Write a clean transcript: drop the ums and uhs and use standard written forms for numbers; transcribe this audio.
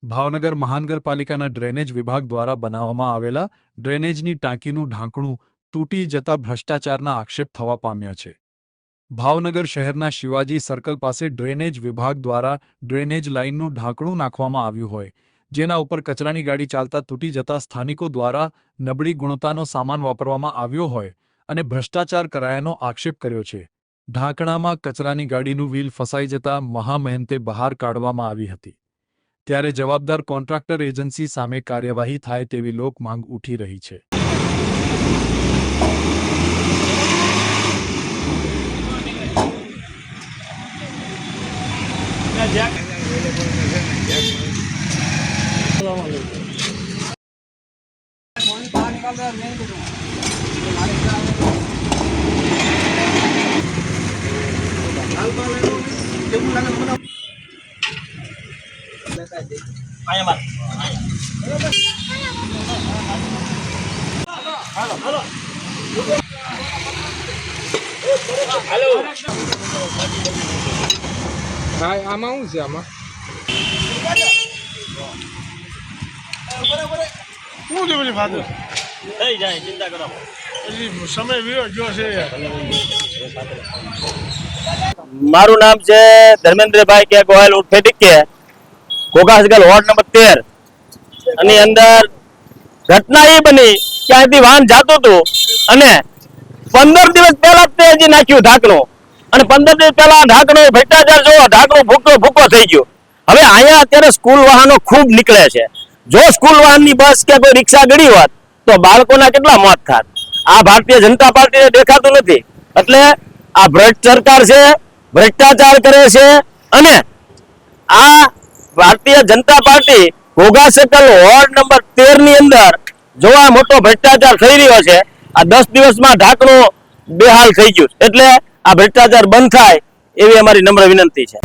ભાવનગર મહાનગરપાલિકાના ડ્રેનેજ વિભાગ દ્વારા બનાવવામાં આવેલા ડ્રેનેજની ટાંકીનું ઢાંકણું તૂટી જતા ભ્રષ્ટાચારના આક્ષેપ થવા પામ્યા છે। ભાવનગર શહેરના શિવાજી સર્કલ પાસે ડ્રેનેજ વિભાગ દ્વારા ડ્રેનેજ લાઇનનું ઢાંકણું નાખવામાં આવ્યું હોય, જેના ઉપર કચરાની ગાડી ચાલતા તૂટી જતા સ્થાનિકો દ્વારા નબળી ગુણવત્તાનો સામાન વાપરવામાં આવ્યો હોય અને ભ્રષ્ટાચાર કરાયાનો આક્ષેપ કર્યો છે। ઢાંકણામાં કચરાની ગાડીનું વ્હીલ ફસાઈ જતા મહામહેનતે બહાર કાઢવામાં આવી હતી, ત્યારે જવાબદાર કોન્ટ્રાક્ટર એજન્સી સામે કાર્યવાહી થાય તેવી લોક માંગ ઉઠી રહી છે। આમાં શું છે? આમાં શું છે? બધી ફાધર થઈ જાય, ચિંતા કરો, સમય વિયો ગયો છે। મારું નામ છે ધર્મેન્દ્રભાઈ કે ગોયલ ઉર્ફે ડીકે, ઘોઘાસગલ વોર્ડ નંબર 13 અને અંદર ઘટના એ બની કે અહીંથી વાહન જાતું હતું અને 15 દિવસ પહેલા તે હજી નાખ્યું ઢાંકણું અને 15 દિવસ પહેલા ઢાંકણું ભ્રષ્ટાચાર જોવો, ઢાંકણું ભૂકો થઈ ગયું। હવે અહીંયા અત્યારે સ્કૂલ વાહનો ખૂબ નીકળે છે। જો સ્કૂલ વાહનની બસ કે કોઈ રિક્ષા ગળી હોત તો બાળકોના કેટલા મોત થાત। આ ભારતીય જનતા પાર્ટીને દેખાતું નથી, એટલે આ ભ્રષ્ટ સરકાર છે, ભ્રષ્ટાચાર કરે છે અને આ Bharatiya Janata party ઘોઘાસર્કલ ward number 13 ની અંદર જો આ મોટો ભ્રષ્ટાચાર થઈ રહ્યો છે, આ 10 દિવસમાં ઢાંકણું બેહાલ થઈ ગયું, એટલે આ ભ્રષ્ટાચાર બંધ થાય એવી અમારી નમ્ર વિનંતી છે।